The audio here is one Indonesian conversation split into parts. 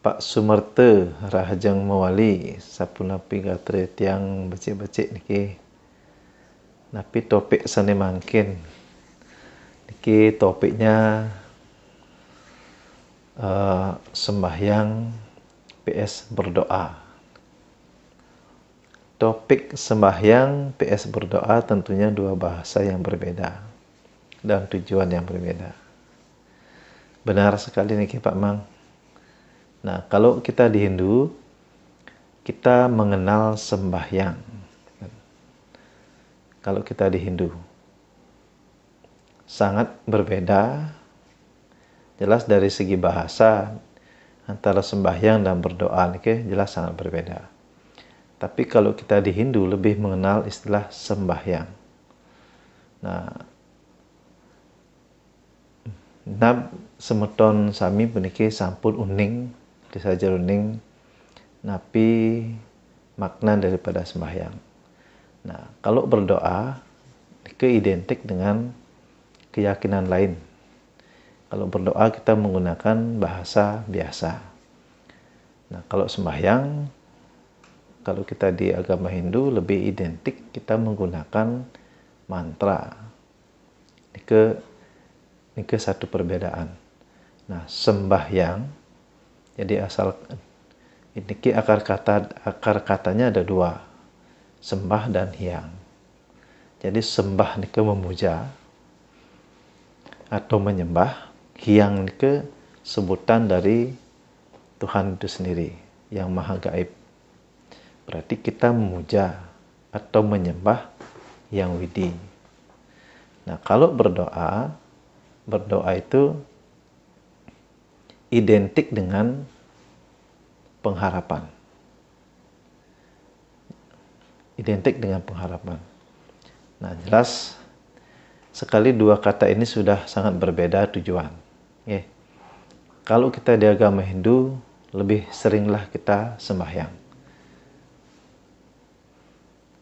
Pak Sumerte Rahajang Mawali sapunapi gatre tiang becik-becik niki. Napi topik sane mangkin. Niki topiknya sembahyang PS berdoa. Topik sembahyang PS berdoa tentunya dua bahasa yang berbeda dan tujuan yang berbeda. Benar sekali niki Pak Mang. Nah, kalau kita di Hindu, kita mengenal sembahyang. Kalau kita di Hindu, sangat berbeda. Jelas dari segi bahasa, antara sembahyang dan berdoa niki jelas sangat berbeda. Tapi kalau kita di Hindu lebih mengenal istilah sembahyang. Nah, semeton sami puniki sampun uning disajar uning napi makna daripada sembahyang. Nah, kalau berdoa itu identik dengan keyakinan lain. Kalau berdoa kita menggunakan bahasa biasa. Nah, kalau sembahyang, kalau kita di agama Hindu lebih identik kita menggunakan mantra. Ini satu perbedaan. Nah, sembahyang, jadi asal ini akar katanya ada dua, sembah dan hyang. Jadi sembah nike memuja atau menyembah, hyang nike sebutan dari Tuhan itu sendiri yang maha gaib. Berarti kita memuja atau menyembah yang widi. Nah, kalau berdoa itu identik dengan pengharapan. Identik dengan pengharapan. Nah, jelas sekali dua kata ini sudah sangat berbeda tujuan. Ya. Kalau kita di agama Hindu, lebih seringlah kita sembahyang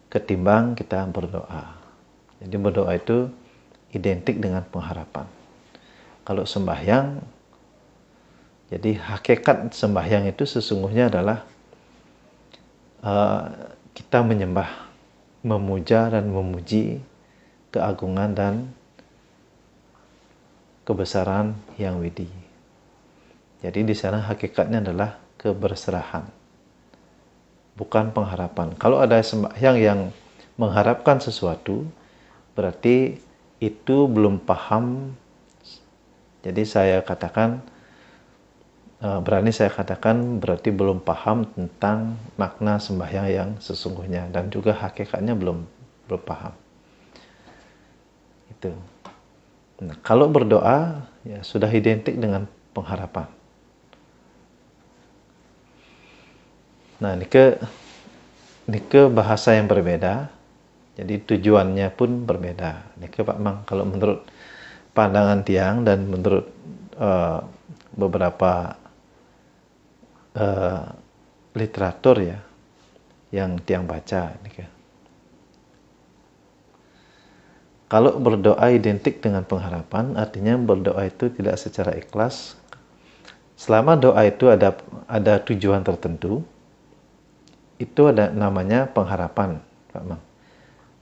ketimbang kita berdoa. Jadi berdoa itu identik dengan pengharapan. Kalau sembahyang, jadi hakikat sembahyang itu sesungguhnya adalah kita menyembah, memuja dan memuji keagungan dan kebesaran yang widi. Jadi di sana hakikatnya adalah keberserahan, bukan pengharapan. Kalau ada sembahyang yang mengharapkan sesuatu, berarti itu belum paham. Jadi berani saya katakan berarti belum paham tentang makna sembahyang yang sesungguhnya dan juga hakikatnya belum paham. Itu. Nah, kalau berdoa ya sudah identik dengan pengharapan. Nah, ini ke bahasa yang berbeda. Jadi tujuannya pun berbeda. Ini ke Pak Mang, kalau menurut pandangan tiang dan menurut beberapa literatur ya yang tiang baca ini ke. Kalau berdoa identik dengan pengharapan, artinya berdoa itu tidak secara ikhlas. Selama doa itu ada tujuan tertentu, itu ada namanya pengharapan, Pak Mang.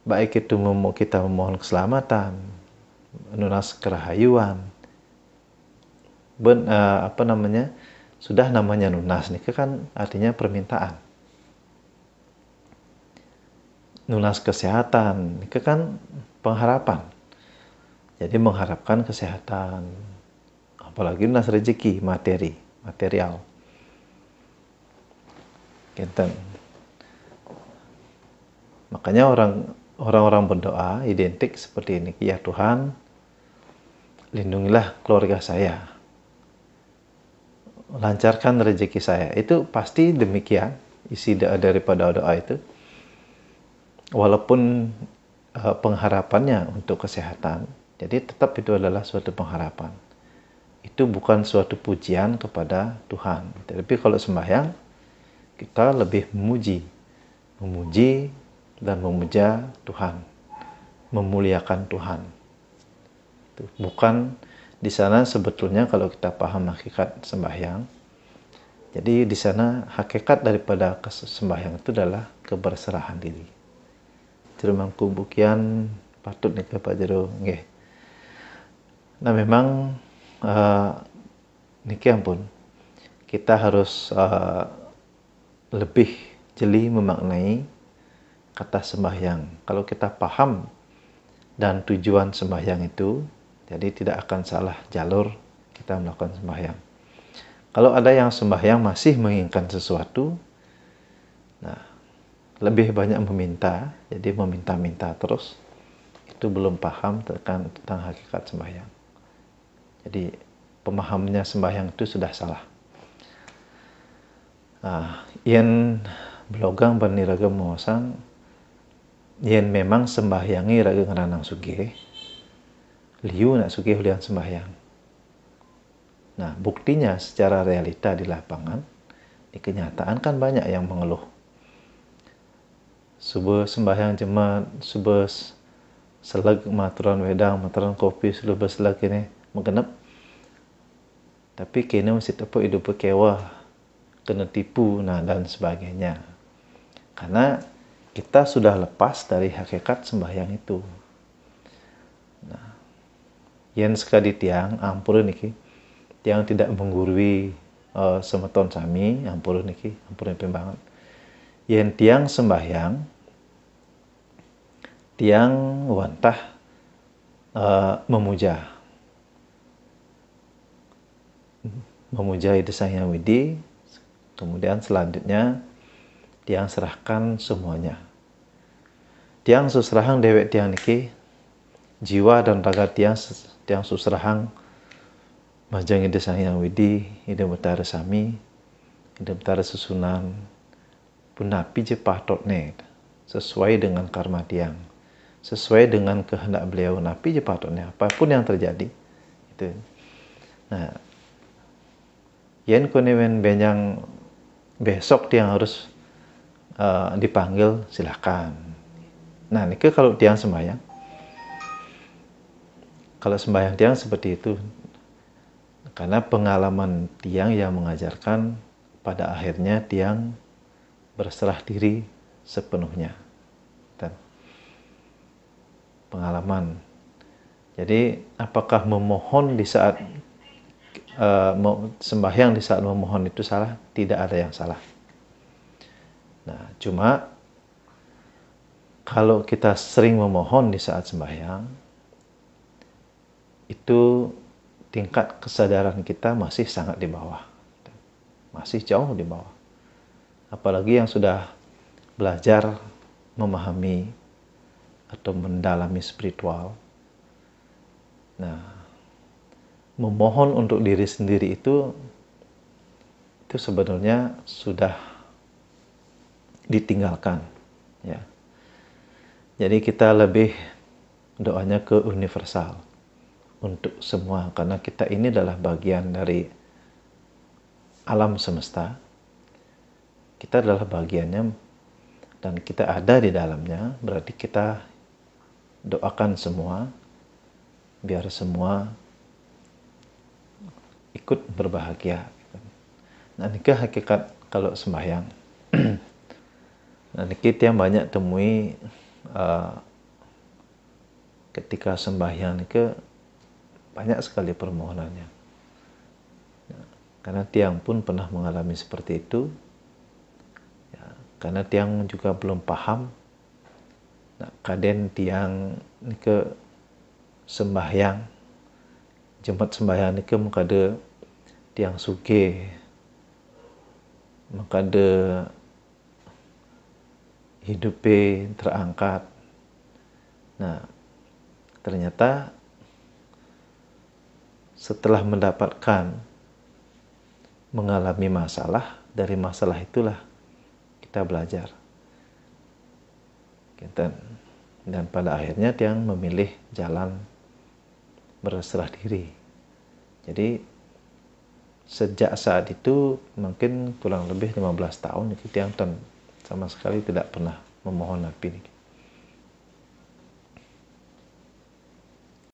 Baik itu kita memohon keselamatan, nunas kerahayuan, sudah namanya nunas nih kan artinya permintaan. Nunas kesehatan ini kan pengharapan. Jadi mengharapkan kesehatan, apalagi nunas rezeki, material. Gitu. Makanya orang-orang berdoa identik seperti ini. Ya Tuhan, lindungilah keluarga saya. Lancarkan rezeki saya. Itu pasti demikian isi daripada doa itu. Walaupun pengharapannya untuk kesehatan, jadi tetap itu adalah suatu pengharapan. Itu bukan suatu pujian kepada Tuhan. Tapi kalau sembahyang, kita lebih memuji dan memuja Tuhan, memuliakan Tuhan. Bukan di sana sebetulnya kalau kita paham hakikat sembahyang, Jadi di sana hakikat daripada sembahyang itu adalah keberserahan diri. Jero mangku bukian patut nih ke Pak Jero nggih. Nah memang niki ampun kita harus lebih jeli memaknai kata sembahyang. Kalau kita paham dan tujuan sembahyang itu, jadi tidak akan salah jalur kita melakukan sembahyang. Kalau ada yang sembahyang masih menginginkan sesuatu, nah lebih banyak meminta, jadi meminta-minta terus, itu belum paham tentang hakikat sembahyang. Jadi pemahamannya sembahyang itu sudah salah. Yen blogang baniraga mosang, yen memang sembahyangi raga ngeranang sugih, liu nak sugih hulian sembahyang. Nah, buktinya secara realita di lapangan, di kenyataan kan banyak yang mengeluh. Subuh sembahyang jemaat, subuh selag maturan wedang, maturan kopi, subuh selag ini menggenep. Tapi kini mesti tepuk hidup kewa, kena tipu, nah dan sebagainya. Karena kita sudah lepas dari hakikat sembahyang itu. Nah, yen sekali tiang, ampun niki, tiang tidak menggurui semeton sami, ampun niki, ampun pembangan. Yen tiang sembahyang, tiang wantah memuja Ida Sang Hyang Widi, kemudian selanjutnya tiang serahkan semuanya. Tiang susrahang dewek tiang niki, jiwa dan raga tiang susrahang majang Ida Sang Hyang Widi, Ida Betara Sami, Ida Betara Susunan, punapi je patotne sesuai dengan karma tiang, sesuai dengan kehendak beliau, napi je patotne apapun yang terjadi. Itu. Nah, yen konewen benjang besok tiang harus dipanggil, silakan. Nah, niki kalau tiang sembahyang, kalau sembahyang tiang seperti itu, karena pengalaman tiang yang mengajarkan pada akhirnya tiang berserah diri sepenuhnya. Dan pengalaman. Jadi apakah memohon di saat sembahyang di saat memohon itu salah? Tidak ada yang salah. Nah, cuma kalau kita sering memohon di saat sembahyang, itu tingkat kesadaran kita masih sangat di bawah. Masih jauh di bawah. Apalagi yang sudah belajar memahami atau mendalami spiritual. Nah, memohon untuk diri sendiri itu sebenarnya sudah ditinggalkan, ya. Jadi kita lebih doanya ke universal untuk semua, karena kita ini adalah bagian dari alam semesta. Kita adalah bagiannya dan kita ada di dalamnya, berarti kita doakan semua biar semua ikut berbahagia. Nah, ini hakikat kalau sembahyang. Nah, kita yang banyak temui ketika sembahyang ini banyak sekali permohonannya. Karena tiang pun pernah mengalami seperti itu. Ya, karena tiang juga belum paham. Nah, kaden tiang ini sembahyang, jemaat sembahyang ini mengkade tiang suge, mengkade hidupnya terangkat. Nah, ternyata setelah mendapatkan mengalami masalah, dari masalah itulah kita belajar. Dan pada akhirnya tiang memilih jalan berserah diri. Jadi sejak saat itu mungkin kurang lebih 15 tahun tiang sama sekali tidak pernah memohon napi.